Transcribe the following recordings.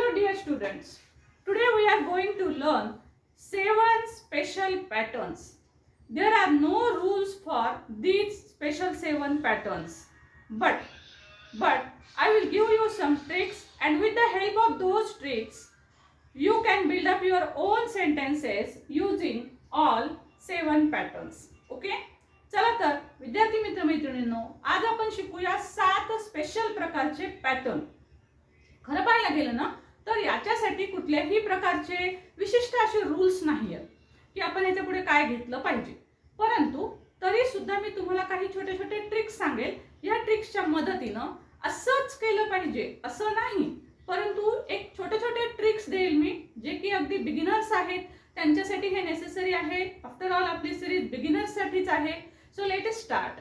Hello dear students, today we are going to learn 7 special patterns. There are no rules for these special 7 patterns, but I will give you some tricks, and with the help of those tricks you can build up your own sentences using all 7 patterns. Okay? चला तर विद्यार्थी मित्र मैत्रिणींनो, आज आपण शिकूया 7 special प्रकारचे pattern. खरं पाहायला गेलं ना तर याच्यासाठी कुठल्याही प्रकारचे विशिष्ट असे रूल्स नाही आहेत की आपण याच्या पुढे काय घेतलं पाहिजे. परंतु तरी सुद्धा मी तुम्हाला काही छोटे छोटे ट्रिक्स सांगेल. या ट्रिक्सच्या मदतीनं असंच केलं पाहिजे असं नाही, परंतु एक छोटे छोटे ट्रिक्स देईल मी जे की अगदी बिगिनर्स आहेत त्यांच्यासाठी हे नेसेसरी आहे. आफ्टर ऑल आपली सिरीज बिगिनर्स साठीच आहे. So let us start.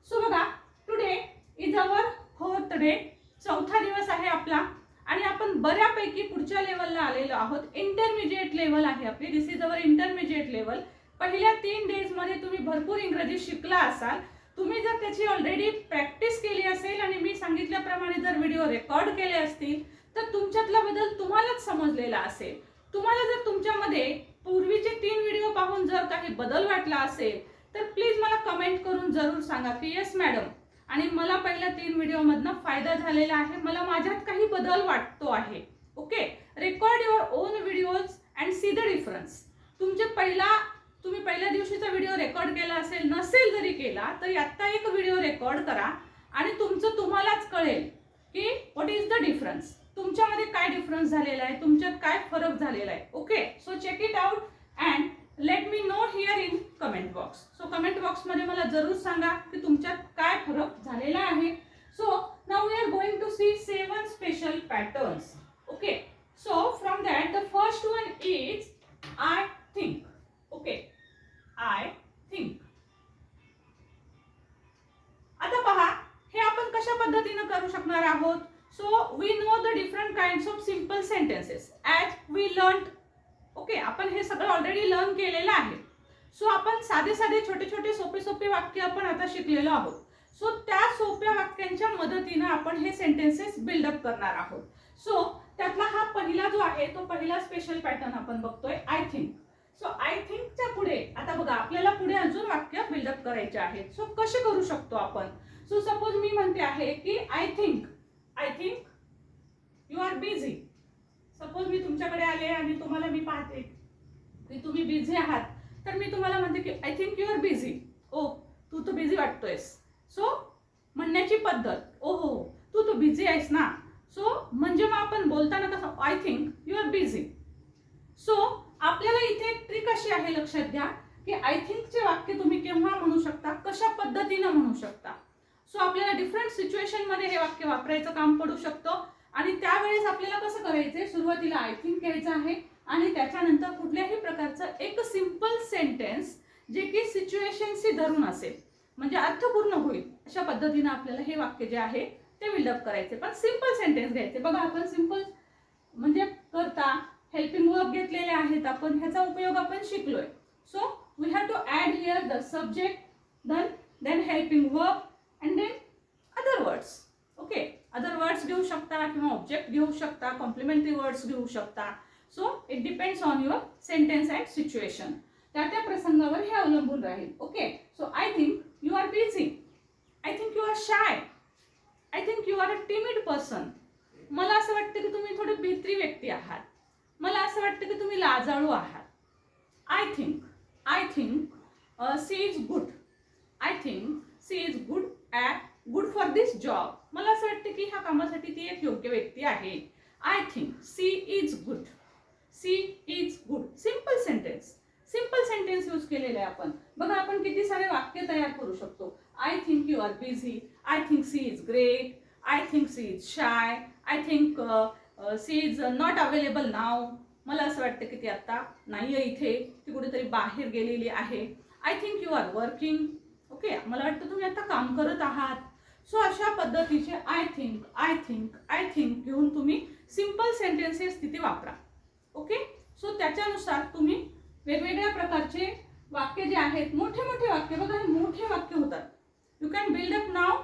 So बघा, today is our 4th day. चौथा दिवस आहे आपला आणि आपण बऱ्यापैकी पुढच्या लेवलला आलेलो आहोत. इंटरमिजिएट लेवल आहे आपली. दिस इज अवर इंटरमिजिएट लेवल. पहिल्या 3 डेज मध्ये तुम्ही भरपूर इंग्रजी शिकला असाल. तुम्ही जर त्याची ऑलरेडी प्रॅक्टिस केली असेल आणि मी सांगितल्याप्रमाणे जर व्हिडिओ रेकॉर्ड केले असतील तर तुमच्यातला बदल तुम्हालाच समजलेला असेल. तुम्हाला जर तुमच्यामध्ये पूर्वीचे 3 व्हिडिओ पाहून जर काही बदल वाटला असेल तर प्लीज मला कमेंट करून जरूर सांगा की येस मॅडम, आणि मला पहिल्या 3 व्हिडिओ मधनं फायदा झालेला आहे, मला माझ्यात काही बदल वाटतो आहे. Okay, record your own videos and see the difference. तुम्ही पहिल्या दिवशीचा व्हिडिओ रेकॉर्ड केला असेल, नसेल जरी केला तरी आत्ता एक व्हिडिओ रेकॉर्ड करा आणि तुमचं तुम्हालाच कळेल की व्हॉट इज द डिफरन्स. तुमच्यामध्ये काय डिफरन्स झालेला आहे, तुमच्यात काय फरक झालेला आहे. Okay, so check it out and let me know here in comment box. So comment box मध्ये मला जरूर सांगा की तुमच्यात काय फरक झालेला आहे. So now we are going to see 7 special patterns. Okay, so from that the first one is I think. Okay, I think. आता पहा, हे आपण कशा पद्धतीने करू शकणार आहोत. So we know the different kinds of simple sentences as we learn. Okay, आपण हे सगळं ऑलरेडी लर्न केलेलं आहे. सो आपण साधे साधे छोटे छोटे सोपे सोपे वाक्य आपण आता शिकलेलो आहोत. सो त्या सोप्या वाक्यांच्या मदतीने आपण हे सेंटेन्सेस बिल्डअप करणार आहोत. सो त्यातला हा पहिला जो आहे तो पहिला स्पेशल पॅटर्न आपण बघतोय, आय थिंक. सो आय थिंकच्या पुढे आता बघा आपल्याला पुढे अजून वाक्य बिल्डअप करायचे आहेत. सो कसे करू शकतो आपण. सो सपोज मी म्हणते आहे की I think you are busy. Suppose मी तुमच्याकडे आले आणि तुम्हाला मी पाहते की तुम्ही बिझी आहात, तर मी तुम्हाला म्हणते की I think you are busy. Oh, तू तर बिझी वाटतोयस. सो म्हणण्याची पद्धत, ओ हो तू तर बिझी आहेस ना. सो म्हणजे मग आपण बोलताना कसं, I think you are busy. So आपल्याला इथे एक ट्रिक अशी आहे, लक्षात घ्या की आय थिंकचे वाक्य तुम्ही केव्हा म्हणू शकता, कशा पद्धतीने म्हणू शकता. सो आपल्याला डिफरंट सिच्युएशन मध्ये हे वाक्य वापरायचं काम पडू शकतं आणि त्यावेळेस आपल्याला कसं करायचंय, सुरुवातीला आय थिंक घ्यायचं आहे आणि त्याच्यानंतर कुठल्याही प्रकारचं एक सिंपल सेंटेन्स जे की सिच्युएशनशी धरून असेल, म्हणजे अर्थपूर्ण होईल अशा पद्धतीने आपल्याला हे वाक्य जे आहे ते बिल्डअप करायचे. पण सिंपल सेंटेन्स घ्यायचे. बघा, आपण सिंपल म्हणजे करता हेल्पिंग वर्ब घेतलेले आहेत आपण, ह्याचा उपयोग आपण शिकलोय. So we have to add here the subject, then helping verb and then other words. Okay, other words घेऊ शकता किंवा ऑब्जेक्ट घेऊ शकता, कॉम्प्लिमेंटरी वर्ड्स घेऊ शकता. So it depends on your sentence and situation. त्या प्रसंगावर हे अवलंबून राहील. Okay, so I think you are busy, I think you are shy, I think you are a timid person. मला असं वाटतं की तुम्ही थोडे भित्री व्यक्ती आहात, मला असं वाटतं की तुम्ही लाजाळू आहात. I think she is good, I think she is good for this job. मला असं वाटतं की ह्या कामासाठी ती एक योग्य व्यक्ती आहे. I think she is good, she is good. Simple sentence use केलेले आहे आपण. बघा, आपण किती सारे वाक्य तयार करू शकतो. I think you are busy, I think she is great, I think she is shy, I think she is not available now. मला असं वाटतं की ती आता नाही आहे इथे, ती कुठेतरी बाहेर गेलेली आहे. I think you are working. Okay, मला वाटतं तुम्ही आता काम करत आहात. सो अशा पद्धतीचे आय थिंक घेऊन तुम्ही सिंपल सेंटेन्सेस तिथे वापरा. ओके, सो त्याच्यानुसार तुम्ही वेगवेगळ्या प्रकारचे वाक्य जे आहेत, मोठे मोठे वाक्य, बघा हे मोठे वाक्य होतात. You can build up now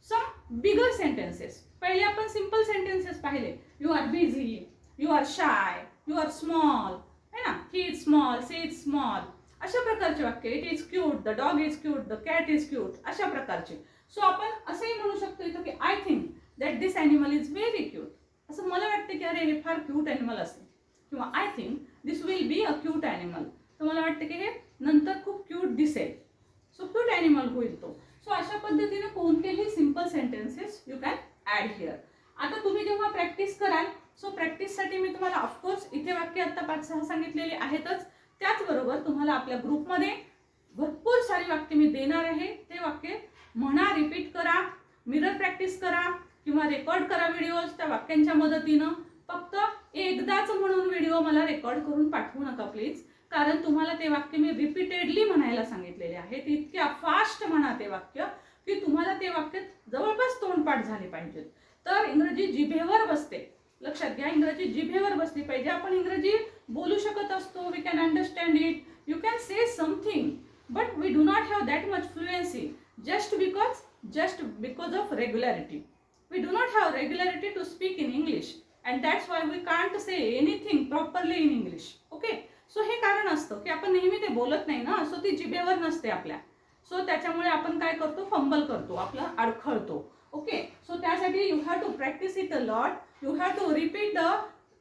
some bigger sentences. पहिले आपण सिंपल सेंटेन्सेस पाहिले. You are busy, you are shy, you are small, है ना, he is small, she is small, अशा प्रकारचे वाक्य. It is cute, the dog is cute, the cat is cute, अशा प्रकारचे. सो आपण असंही म्हणू शकतो इथं की I think that this animal is very cute. असं मला वाटतं की अरे हे फार क्यूट ॲनिमल असेल, किंवा I think this will be a cute animal. तर मला वाटतं की हे नंतर खूप क्यूट दिसेल, सो क्यूट ॲनिमल होईल तो. सो अशा पद्धतीने कोणतेही simple sentences you can add here. आता तुम्ही जेव्हा प्रॅक्टिस कराल, सो प्रॅक्टिससाठी मी तुम्हाला ऑफकोर्स इथे वाक्य आता 5-6 सांगितलेले आहेतच. त्याचबरोबर तुम्हाला आपल्या ग्रुपमध्ये भरपूर सारी वाक्य मी देणार आहे. ते वाक्य म्हणा, रिपीट करा, मिरर प्रॅक्टिस करा किंवा रेकॉर्ड करा व्हिडिओज त्या वाक्यांच्या मदतीनं. फक्त एकदाच म्हणून व्हिडिओ मला रेकॉर्ड करून पाठवू नका प्लीज, कारण तुम्हाला ते वाक्य मी रिपीटेडली म्हणायला सांगितलेले आहे. इतक्या फास्ट म्हणा ते वाक्य की तुम्हाला ते वाक्य जवळपास तोंडपाठ झाले पाहिजेत. तर इंग्रजी जिभेवर बसते, लक्षात घ्या, इंग्रजी जिभेवर बसली पाहिजे. आपण इंग्रजी बोलू शकत असतो, we can understand it, you can say something, but we do not have that much fluency just because of regularity. We do not have regularity to speak in English, and that's why we can't say anything properly in English. Okay, so हे कारण असतं की आपण नेहमी ते बोलत नाही ना, सो ती जिभेवर नसते आपल्या. सो त्याच्यामुळे आपण काय करतो, फंबल करतो, आपलं अडखळतो. ओके, सो त्यासाठी you have to practise it a lot. You have to repeat the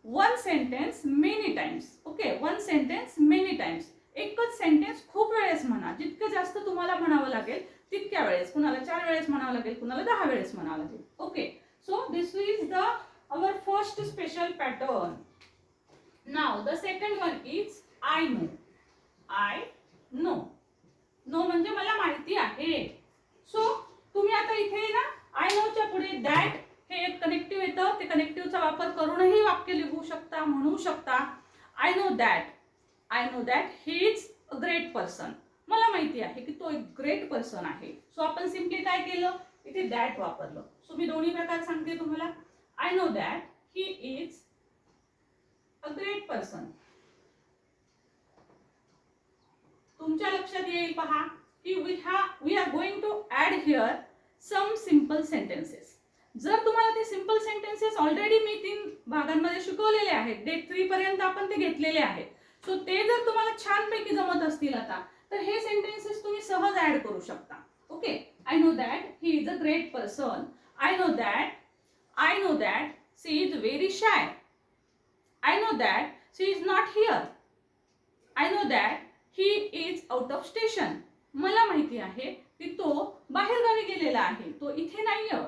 one sentence many times. Okay, one sentence many times. एकच सेंटेन्स खूप वेळेस म्हणा. जितकं जास्त तुम्हाला म्हणावं लागेल तितक्या वेळेस, कुणाला 4 वेळेस म्हणावं लागेल, कुणाला 10 वेळेस म्हणावं लागेल. Okay, so this is the our first special pattern. Now the second one is I know. I know. Know म्हणजे मला माहिती आहे. सो तुम्ही आता इथे ना आय नोच्या पुढे दॅट हे एक कनेक्टिव्ह येतं. ते कनेक्टिव्हचा वापर करूनही वाक्य लिहू शकता, म्हणू शकता. I know that, I know that he is a great person. मला माहिती आहे की तो एक ग्रेट पर्सन आहे. सो आपण सिम्पली काय केलं, इथे दॅट वापरलं. सो मी दोन्ही प्रकार सांगते तुम्हाला. I know that he is a great person. तुमच्या लक्षात येईल पहा की we are going to add here some simple sentences. जर तुम्हाला ते सिम्पल सेंटेन्सेस ऑलरेडी मी 3 भागांमध्ये शिकवलेले आहेत, डे 3 पर्यंत आपण ते घेतलेले आहेत. सो ते जर तुम्हाला छानपैकी जमत असतील आता, तर हे सेंटेन्सेस तुम्ही सहज ऍड करू शकता. Okay, I know that he is a great person. I know that she is very shy. I know that she is not here. I know that he is out of station. मला माहिती आहे की तो बाहेरगावी गेलेला आहे, तो इथे नाहीये.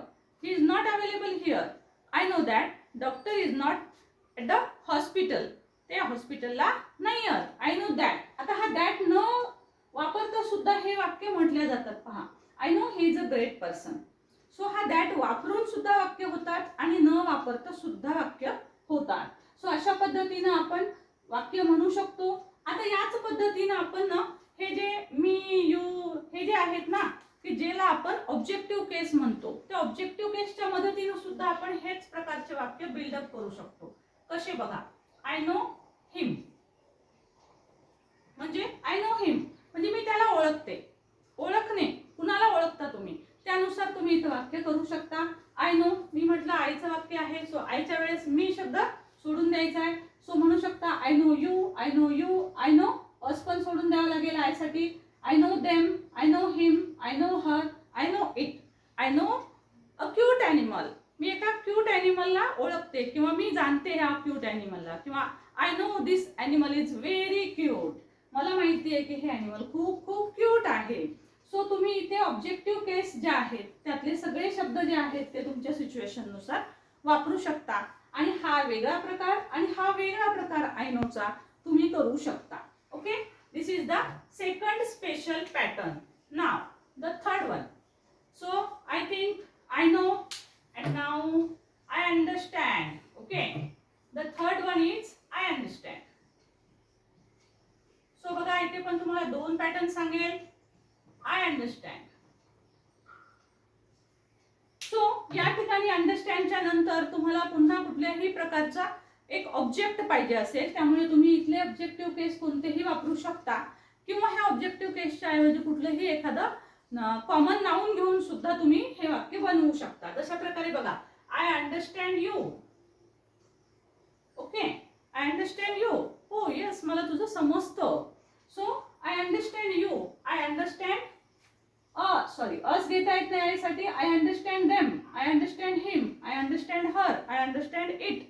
He is not available here. I know that doctor is not at the hospital. ते हॉस्पिटलला नाही आहेत. I know that. आता हा दॅट न वापरता सुद्धा हे वाक्य म्हटले जातात पहा. I know he is a great person. So हा दॅट वापरून सुद्धा वाक्य होतात आणि न वापरता सुद्धा वाक्य होतात. सो अशा पद्धतीने आपण वाक्य म्हणू शकतो. आता याच पद्धतीने आपण ना हे जे मी, यू हे जे आहेत ना की ज्याला आपण ऑब्जेक्टिव्ह केस म्हणतो, त्या ऑब्जेक्टिव्ह केसच्या मदतीने सुद्धा आपण हेच प्रकारचे वाक्य बिल्डअप करू शकतो. कसे बघा, आय नो हिम म्हणजे आय नो हिम म्हणजे मी त्याला ओळखते. ओळखणे, कुणाला ओळखता तुम्ही, त्यानुसार तुम्ही इथं वाक्य करू शकता. आय नो, मी म्हटलं आईचं वाक्य आहे, सो आईच्या वेळेस मी शब्द सोडून द्यायचा आहे. सो म्हणू शकता I know you, I know you, I know us पण सोडून द्यावं लागेल आयसाठी. I know them, I know him, I know her, I know it. I know a cute animal. मी एका क्यूट ॲनिमलला ओळखते किंवा मी जाणते ह्या क्यूट ॲनिमलला. किंवा I know this animal is very cute. मला माहिती आहे की हे ॲनिमल खूप खूप क्यूट आहे. सो तुम्ही इथे ऑब्जेक्टिव्ह केस ज्या आहेत त्यातले सगळे शब्द जे आहेत ते तुमच्या सिच्युएशननुसार वापरू शकता. आणि हा वेगळा प्रकार आणि हा वेगळा प्रकार आय नोचा तुम्ही करू शकता. Okay, this is the second special pattern. Now the third one. So I think, I know, and now I understand. Okay, the third one is I understand. So बघा इथे पण तुम्हाला 2 पॅटर्न सांगेल. I understand. सो या ठिकाणी अंडरस्टँडच्या नंतर तुम्हाला पुन्हा कुठल्याही प्रकारचा एक ऑब्जेक्ट पाहिजे असेल, त्यामुळे तुम्ही इथले ऑब्जेक्टिव्ह केस कोणतेही वापरू शकता किंवा ह्या ऑब्जेक्टिव्ह केसच्या ऐवजी कुठलेही एखादं कॉमन नाउन घेऊन सुद्धा तुम्ही हे वाक्य बनवू शकता. अशा प्रकारे बघा, I understand you. Okay, I understand you. हो येस, मला तुझं समजतं. So I understand you, I understand sorry us घेता येत नाही यासाठी I understand them, I understand him, I understand her, I understand it,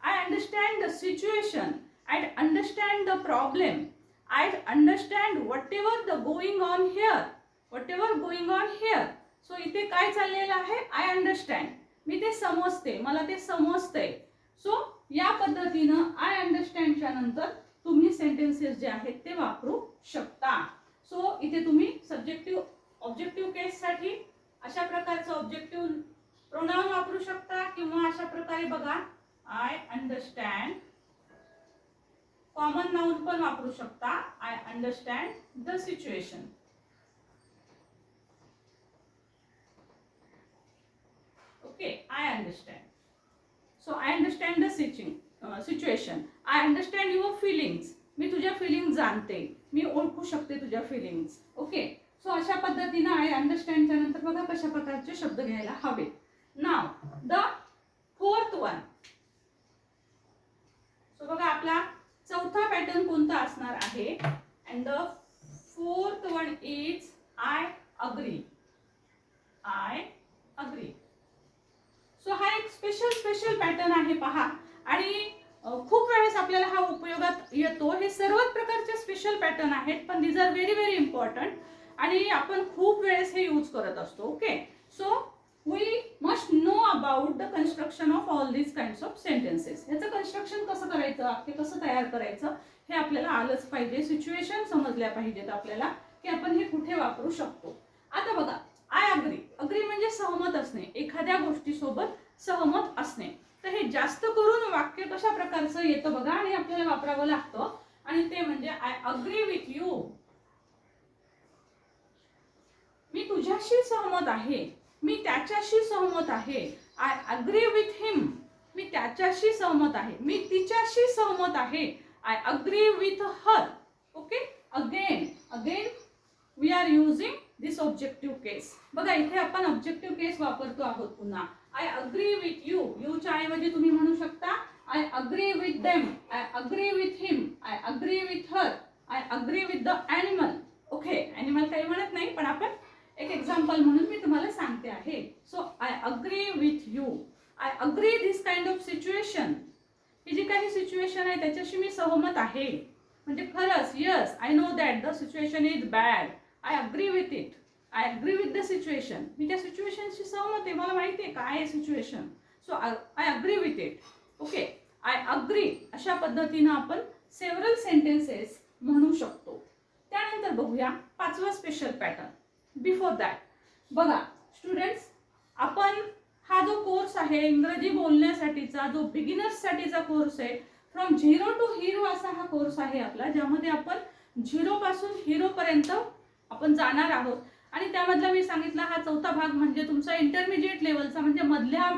I understand the situation, I understand the problem, I understand whatever the going on here, whatever going on here. So इथे काय चाललेलं आहे, I understand, मी ते समजते, मला ते समजतंय. So या पद्धतीनं आय अंडरस्टँडच्या नंतर तुम्ही सेंटेन्सेस जे आहेत ते वापरू शकता. सो इथे तुम्ही सब्जेक्टिव्ह ऑब्जेक्टिव्ह केस साठी अशा प्रकारचं ऑब्जेक्टिव्ह प्रोनाउन वापरू शकता किंवा अशा प्रकारे बघा आय अंडरस्टँड. कॉमन नाउन पण वापरू शकता, I understand the situation. Okay, I understand. So I understand the situation, I understand your feelings, मी तुझ्या फिलिंग्स जाणते, मी ओळखू शकते तुझ्या फिलिंग्स. ओके, सो अशा पद्धतीनं आय अंडरस्टँडच्या नंतर बघा कशा प्रकारचे शब्द घ्यायला हवे. नाव द फोर्थ वन. सो बघा आपला चौथा पॅटर्न कोणता असणार आहे, and the fourth one is I agree. I agree. So हा एक स्पेशल पॅटर्न आहे पहा, आणि खूप वेळेस आपल्याला हा उपयोगात येतो. हे सर्वच प्रकारचे स्पेशल पॅटर्न आहेत, पण these are very very important आणि आपण खूप वेळेस हे यूज करत असतो. Okay, so we must know about the construction of all these kinds of sentences. ह्याचं कन्स्ट्रक्शन कसं करायचं, वाक्य कसं तयार करायचं हे आपल्याला आलंच पाहिजे. सिच्युएशन समजल्या पाहिजेत आपल्याला की आपण हे कुठे वापरू शकतो. आता बघा आय अग्री. अग्री म्हणजे सहमत असणे, एखाद्या गोष्टीसोबत सहमत असणे. तर हे जास्त करून वाक्य कशा प्रकारचं येतं बघा आणि आपल्याला वापरावं लागतं, आणि ते म्हणजे आय अग्री विथ यू. मी तुझ्याशी सहमत आहे, मी त्याच्याशी सहमत आहे. आय अग्री विथ हिम, मी त्याच्याशी सहमत आहे, मी तिच्याशी सहमत आहे. I agree with her. Okay, again we are using this objective case. बघा इथे आपण ऑब्जेक्टिव्ह केस वापरतो आहोत पुन्हा. आय अग्री विथ यू, यूच्या ऐवजी तुम्ही म्हणू शकता I agree with them, I agree with him, I agree with her, I agree with the animal. Okay, animal काही म्हणत नाही, पण आपण एक एक्झाम्पल म्हणून मी तुम्हाला सांगते आहे. So I agree with you, I agree this kind of situation. ही जी काही सिच्युएशन आहे त्याच्याशी मी सहमत आहे, म्हणजे खरंच yes I know that the situation is bad, I agree with it, I agree with the situation. मी त्या सिच्युएशनशी सहमत आहे, मला माहिती आहे काय आहे situation. So I agree with it. Okay, I agree. अशा पद्धतीनं आपण सेव्हरल सेंटेन्सेस म्हणू शकतो. त्यानंतर बघूया पाचवा स्पेशल पॅटर्न. बिफोर दॅट बघा स्टुडंट्स, आपण हा जो कोर्स आहे इंग्रजी बोलण्यासाठीचा, जो बिगिनर्ससाठीचा कोर्स आहे, फ्रॉम झिरो टू हिरो असा हा कोर्स आहे आपला, ज्यामध्ये आपण झिरो पासून हिरो पर्यंत आपण जाणार आहोत. आणि त्यामधला मी सांगितला हा चौथा भाग म्हणजे तुमचा इंटरमिजिएट लेवलचा, म्हणजे मधल्या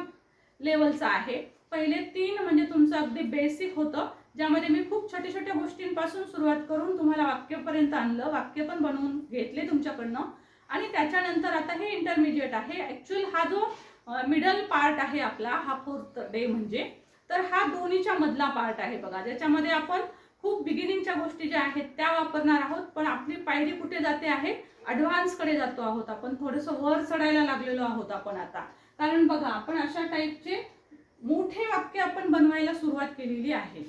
लेवलचा आहे. पहिले 3 म्हणजे तुमचं अगदी बेसिक होतं, ज्यामध्ये मी खूप छोट्या छोट्या गोष्टींपासून सुरुवात करून तुम्हाला वाक्यापर्यंत आणलं, वाक्य पण बनवून घेतले तुमच्याकडनं. आणि त्याच्यानंतर आता हे इंटरमिजिएट आहे. ॲक्च्युअल हा जो मिडल पार्ट आहे आपला, हा फोर्थ डे म्हणजे, तर हा दोन्हीच्या मधला पार्ट आहे बघा, ज्याच्यामध्ये आपण खूप बिगिनिंगच्या गोष्टी ज्या आहेत त्या वापरणार आहोत. पण आपली पायरी कुठे जाते आहे, ॲडव्हान्स कडे जातो आहोत आपण, थोडंसं वर चढायला लागलेलो आहोत आपण आता. कारण बघा आपण अशा टाईपचे मोठे वाक्य आपण बनवायला सुरुवात केलेली आहे.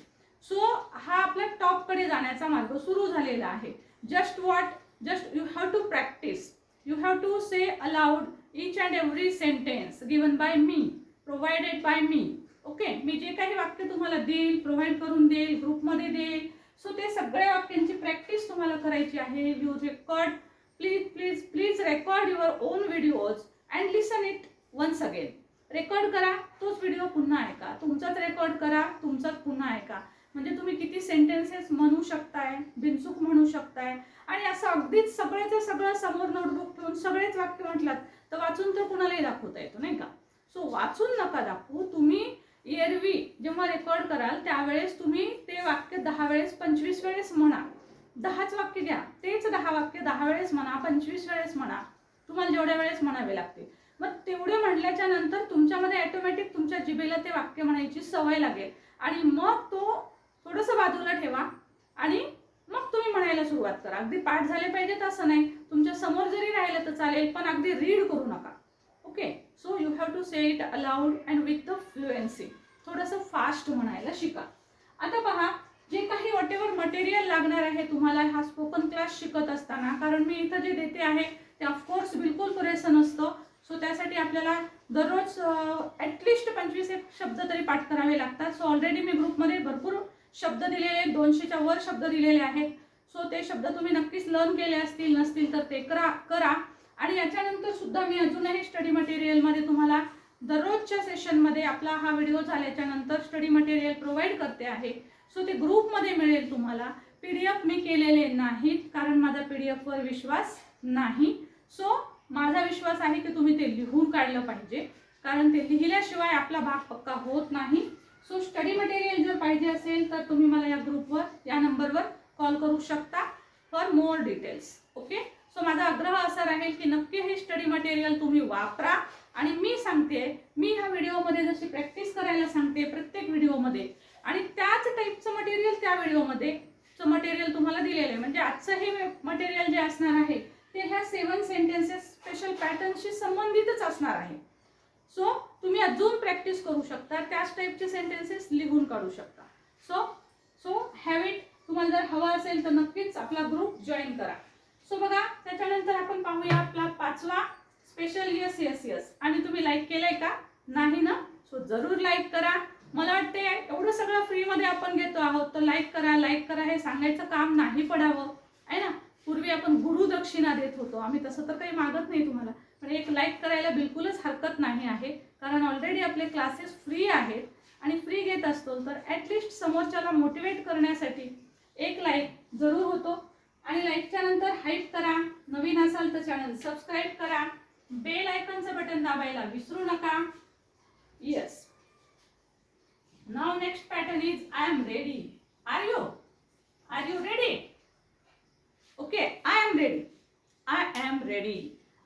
सो हा आपल्या टॉप कडे जाण्याचा मार्ग सुरू झालेला आहे. Just you have to practise, you have to say aloud each and every sentence given by me, provided by me. Okay, मी जे काही वाक्य तुम्हाला देईल, प्रोव्हाइड करून देईल, ग्रुपमध्ये देईल, सो ते सगळ्या वाक्यांची प्रॅक्टिस तुम्हाला करायची आहे. You record, please record your own videos and listen it once again. Record करा, तोच व्हिडिओ पुन्हा ऐका, तुमचाच रेकॉर्ड करा, तुमचाच पुन्हा ऐका. म्हणजे तुम्ही किती सेंटेन्सेस म्हणू शकताय, बिनचूक म्हणू शकताय. आणि असं अगदीच सगळ्याचं सगळं समोर नोटबुक ठेवून सगळेच वाक्य म्हटलात तर वाचून तर कुणालाही दाखवता येतो नाही का. सो वाचून नका दाखवू, तुम्ही एरवी जेव्हा रेकॉर्ड कराल त्यावेळेस तुम्ही ते वाक्य 10 वेळेस 25 वेळेस म्हणा. 10च वाक्य घ्या, तेच 10 वाक्य 10 वेळेस म्हणा, 25 वेळेस म्हणा, तुम्हाला जेवढ्या वेळेस म्हणावे लागतील. मग तेवढे म्हटल्याच्या नंतर तुमच्यामध्ये ऑटोमॅटिक तुमच्या जिभेला ते वाक्य म्हणायची सवय लागेल आणि मग तो थोडंसं बाजूला ठेवा आणि मग तुम्ही म्हणायला सुरुवात करा. अगदी पाठ झाले पाहिजेत असं नाही, तुमच्या समोर जरी राहिलं तर चालेल, पण अगदी रीड करू नका. Okay, so you have to say it aloud and with the fluency. थोडंसं फास्ट म्हणायला शिका. आता पहा, जे काही व्हॉटेवर मटेरियल लागणार आहे तुम्हाला हा स्पोकन क्लास शिकत असताना, कारण मी इथं जे देते आहे ते ऑफकोर्स बिलकुल पुरेसं नसतं. सो त्यासाठी आपल्याला दररोज ॲटलिस्ट 25 शब्द तरी पाठ करावे लागतात. सो ऑलरेडी मी ग्रुपमध्ये भरपूर शब्द दिलेले आहेत, 200च्या वर शब्द दिलेले आहेत. सो ते शब्द तुम्ही नक्कीच लर्न केले असतील, नसतील तर ते करा. आणि याच्यानंतर सुद्धा मी अजूनही स्टडी मटेरियलमध्ये तुम्हाला दररोजच्या सेशनमध्ये आपला हा व्हिडिओ झाल्याच्या नंतर स्टडी मटेरियल प्रोव्हाइड करते आहे. सो ते ग्रुपमध्ये मिळेल तुम्हाला. PDF मी केलेले नाहीत, कारण माझा PDF वर विश्वास नाही. सो माझा विश्वास आहे की तुम्ही ते लिहून काढलं पाहिजे, कारण ते लिहिल्याशिवाय आपला भाग पक्का होत नाही. सो स्टडी मटेरियल जर पाहिजे असेल तर तुम्ही मला या ग्रुपवर, या नंबरवर कॉल करू शकता for more details. Okay, so माझा आग्रह असा राहील की नक्की हे स्टडी मटेरियल तुम्ही वापरा. आणि मी सांगते, मी ह्या व्हिडिओमध्ये जशी प्रॅक्टिस करायला सांगते प्रत्येक व्हिडिओमध्ये, आणि त्याच टाईपचं मटेरियल त्या व्हिडिओमध्ये मटेरियल तुम्हाला दिलेलं आहे. म्हणजे आजचं हे मटेरियल जे असणार आहे ते ह्या 7 सेंटेन्सेस स्पेशल पॅटर्नशी संबंधितच असणार आहे. सो तुम्ही अजून प्रॅक्टिस करू शकता, त्याच टाईपचे सेंटेन्सेस लिहून काढू शकता. So have it. तुम्हाला जर हवा असेल तर नक्कीच आपला ग्रुप जॉईन करा. सो बघा, त्याच्यानंतर आपण पाहूया आपला 5वा स्पेशल यस यस यस. आणि तुम्ही लाईक केलंय का? नाही ना? सो जरूर लाईक करा. मला वाटते एवढं सगळं फ्रीमध्ये आपण घेतो आहोत, तर लाईक करा हे सांगायचं काम नाही पडावं, आहे ना. पूर्वी आपण गुरुदक्षिणा देत होतो, आम्ही तसं तर काही मागत नाही तुम्हाला, पण एक लाईक करायला बिलकुलच हरकत नाही आहे, कारण ऑलरेडी आपले क्लासेस फ्री आहेत. आणि फ्री घेत असतो तर ॲटलिस्ट समोरच्याला मोटिवेट करण्यासाठी एक लाईक जरूर होतो. आणि लाईकच्या नंतर हाईप करा. नवीन असाल तर चॅनल सबस्क्राईब करा. बेल आयकॉनचं बटन दाबायला विसरू नका. Yes. Now next pattern is I am ready. Are you? Are you ready? Okay, I am ready. I am ready.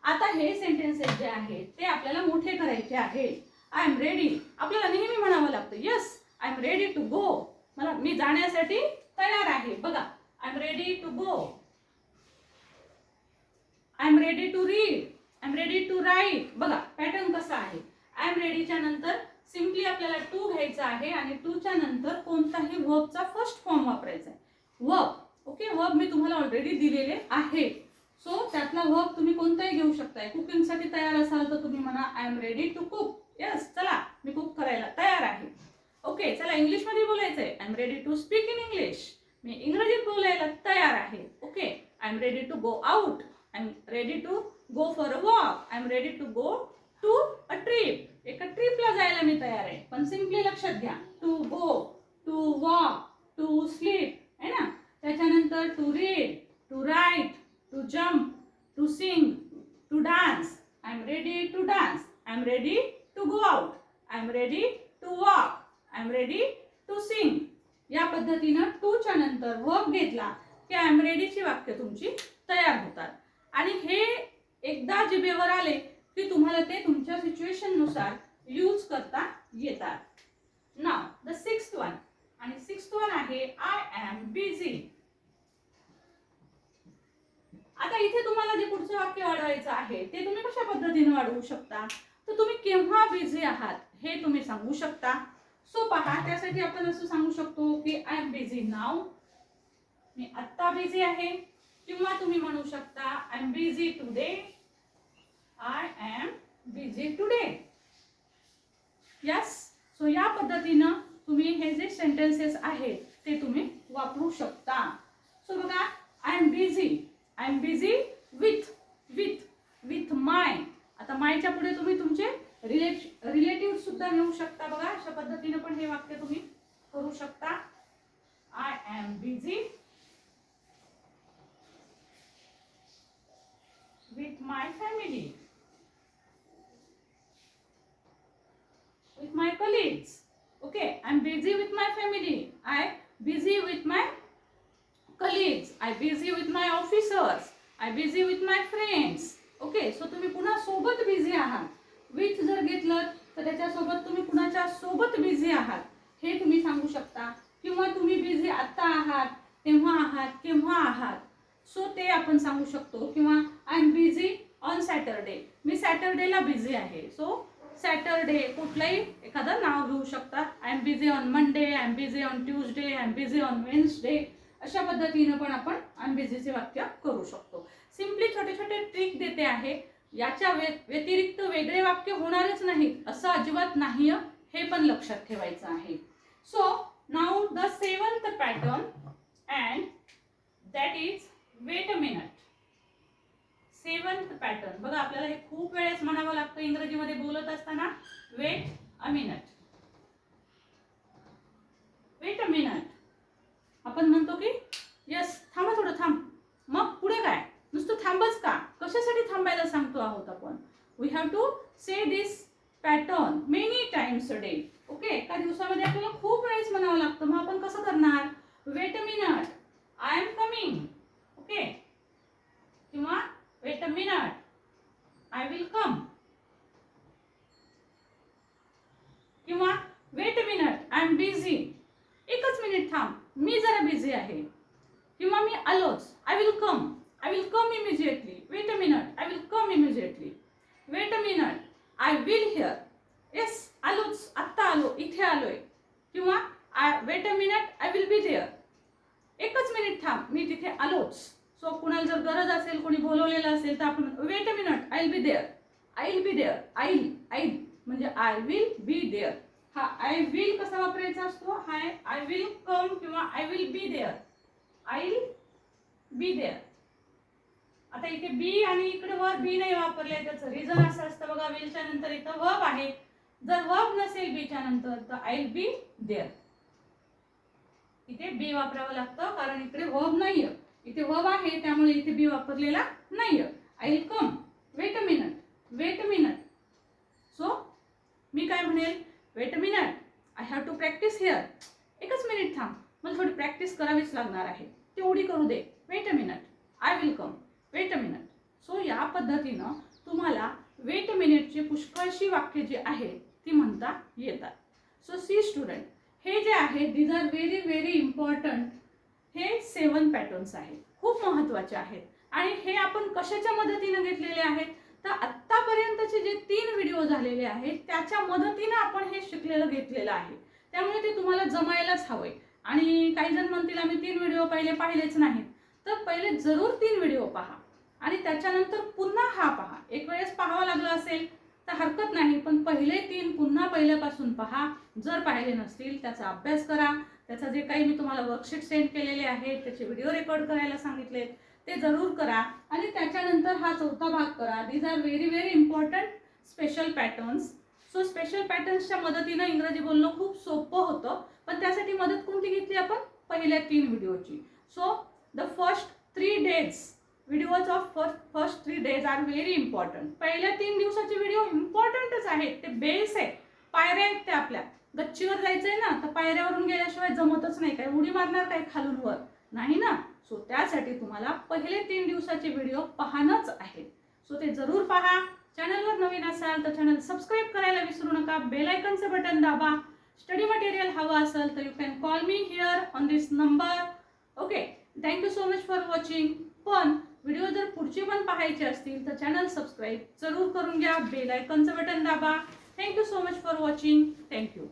आता हे सेंटेन्सेस जे आहेत ते आपल्याला मोठे करायचे आहेत. I am ready. आपल्याला नेहमी म्हणावं लागतं. Yes, I am ready to go. मी जाण्यासाठी तयार आहे. बघा, I am ready to go. I am ready to read. I am ready to write. बघा पॅटर्न कसा आहे. I am ready च्या नंतर सिम्पली आपल्याला टू घ्यायचा आहे आणि टूच्या नंतर कोणताही वर्बचा फर्स्ट फॉर्म वापरायचा आहे. वर्ब. ओके, वर्ब मी तुम्हाला ऑलरेडी दिलेले आहे. सो त्यातला वर्ब तुम्ही कोणताही घेऊ शकताय. कुकिंगसाठी तयार असाल तर तुम्ही म्हणा I am ready to cook. Yes, चला मी कुक करायला तयार आहे. ओके, चला इंग्लिशमध्ये बोलायचं आहे. I am ready to speak in English. मी इंग्रजीत बोलायला तयार आहे. Okay, I am ready to go out. I am ready to go for a walk. I am ready to go to a trip. एका ट्रिपला जायला मी तयार आहे. पण सिम्पली लक्षात घ्या, to go, to walk, to sleep, है ना. त्याच्यानंतर to read, to write, to jump, to sing, to dance. I am ready to dance. I am ready to go out. I am ready to walk. I am ready to sing. या पद्धतीनं टूच्या नंतर verb घेतला की I am रेडीची वाक्य तुमची तयार होतात. आणि हे एकदा जिभेवर आले की तुम्हाला ते तुमच्या सिच्युएशन नुसार यूज करता येतात. नाव द 6th वन. आणि 6th वन आहे आय एम बिझी. आता इथे तुम्हाला जे पुढचं वाक्य वाढवायचं आहे ते तुम्ही कशा पद्धतीने वाढवू शकता, तर तुम्ही केव्हा बिझी आहात हे तुम्ही सांगू शकता. सो पहा, त्यासाठी आपण असं सांगू शकतो की आय एम बिझी नाव. मी आत्ता बिझी आहे. किंवा तुम्ही म्हणू शकता I am busy today. I am busy today. Yes. So या पद्धतीनं तुम्ही हे जे सेंटेन्सेस आहेत ते तुम्ही वापरू शकता. सो बघा, I am busy. I am busy with my. आता मायच्या पुढे तुम्ही तुमचे रिलेटिव्ह सुद्धा घेऊ शकता. बघा, अशा पद्धतीनं पण हे वाक्य तुम्ही करू शकता. I am busy with my family, with my colleagues. Okay, I'm busy with my family. I busy with my colleagues. I busy with my officers. I busy with my friends. Okay, so तुम्ही पुन्हा सोबत busy आहात. with जर घेतलं तर त्याच्यासोबत तुम्ही कुणाच्या सोबत बिझी आहात हे तुम्ही सांगू शकता. किंवा तुम्ही बिझी आत्ता आहात, तेव्हा आहात, केव्हा आहात. सो ते आपण सांगू शकतो. किंवा I am busy on Saturday, मी सॅटरडेला बिझी आहे. सो सॅटरडे कुठलंही एखादं नाव घेऊ शकता. I am busy on Monday, I am busy on Tuesday, I am busy on Wednesday. अशा पद्धतीनं पण आपण आय एम बिझीचे वाक्य करू शकतो. सिम्पली छोटे छोटे ट्रिक देते आहे. याच्या व्यतिरिक्त वेगळे वाक्य होणारच नाहीत असं अजिबात नाही, हे पण लक्षात ठेवायचं आहे. So now the 7th pattern and that is weight a minute. 7th pattern बघा, आपल्याला हे खूप वेळेस म्हणावं लागतं इंग्रजीमध्ये बोलत असताना. Weight a minute, wait a minute. आपण म्हणतो की यस थांबा, थोडं थांब. मग पुढे काय, नुसतं थांबच का, कशासाठी थांबायला सांगतो आहोत आपण. We have to say this pattern many times a day. Okay, एका दिवसामध्ये आपल्याला खूप वेळेस म्हणावं लागतं. मग आपण कसं करणार. Wait a minute, I am coming. Okay, किंवा wait a minute, I will come. किंवा wait a minute, I am busy. एकच मिनिट थांब, मी जरा बिझी आहे. किंवा मी आलोच, I will come. I will come immediately. Wait a minute, I will come immediately. Wait a minute, I will here. Yes, आलोच, आत्ता आलो, इथे आलोय. किंवा wait a minute, I will be there. एकच मिनिट थांब, मी तिथे आलोच. सो कुणाला जर गरज असेल, कोणी बोलवलेलं असेल तर आपण wait a minute, I will be there. I will be there, I म्हणजे आय विल बी देअर. हा आय विल कसा वापरायचा असतो. आय विल कम किंवा I will be there. I will be there. आता इथे बी आणि इकडे वर्ब बी नाही वापरले, त्याचं रिझन असं असतं बघा. विलच्या नंतर इथं वर्ब आहे. जर वर्ब नसेल बीच्या नंतर तर आय विल बी देअर. इथे बी वापरावं लागतं कारण इकडे वर्ब नाहीये. इथे वर्ब आहे त्यामुळे इथे बी वापरलेला नाहीये. I will come. Wait a minute, wait a minute. So मी काय म्हणेल, wait a minute, I have to practice here. एकच मिनिट थांब, मला थोडी प्रॅक्टिस करावीच लागणार आहे, तेवढी करू दे. Wait a minute, I will come. Wait a minute. So या पद्धतीनं तुम्हाला वेट अ मिनिटची पुष्कळशी वाक्य जी आहेत ती म्हणता येतात. सो सी स्टुडंट, हे जे आहे these are very very important. हे 7 पॅटर्न्स आहेत, खूप महत्त्वाचे आहेत. आणि हे आपण कशाच्या मदतीने घेतलेले आहेत तर आत्तापर्यंतचे जे 3 व्हिडिओ झालेले आहेत त्याच्या मदतीने आपण हे शिकलेलं घेतलेलं आहे. त्यामुळे ते तुम्हाला जमायलाच हवंय. आणि काही जण म्हणतील आम्ही 3 व्हिडिओ पाहिलेच नाहीत, तर पहिले जरूर 3 व्हिडिओ पहा आणि त्याच्यानंतर पुन्हा हा पहा. एक वेळेस पाहावं लागलं असेल तर हरकत नाही, पण पहिले 3 पुन्हा पहिल्यापासून पहा. जर पाहिले नसतील त्याचा अभ्यास करा. त्याचा जे काही मी तुम्हाला वर्कशीट सेंड केलेले आहेत, त्याचे व्हिडिओ रेकॉर्ड करायला सांगितले ते जरूर करा. आणि त्याच्यानंतर हा 4था भाग करा. These are very very important special patterns. So special पॅटर्न्सच्या मदतीनं इंग्रजी बोलणं खूप सोपं होतं. पण त्यासाठी मदत कोणती घेतली आपण, पहिल्या 3 व्हिडिओची. So the first 3 days videos of first 3 days are very important. पहिल्या 3 दिवसाचे व्हिडिओ इम्पॉर्टंटच आहेत. ते बेस आहे, पायऱ्या आहेत त्या. आपल्या गच्चीवर जायचंय ना तर पायऱ्यावरून गेल्याशिवाय जमतच नाही. काय उडी मारणार काय खालून वर, नाही ना. सो त्यासाठी तुम्हाला पहिले 3 दिवसाचे व्हिडिओ पाहणंच आहे. सो ते जरूर पहा. चॅनलवर नवीन असाल तर चॅनल सबस्क्राईब करायला विसरू नका. बेल आयकॉनचं बटन दाबा. स्टडी मटेरियल हवं असेल तर you can call me here on this number. Okay, thank you so much for watching. पण व्हिडिओ जर पुढचे पण पाहायचे असतील तर चॅनल सबस्क्राईब जरूर करून घ्या. बेल आयकॉनचं बटन दाबा. Thank you so much for watching. Thank you.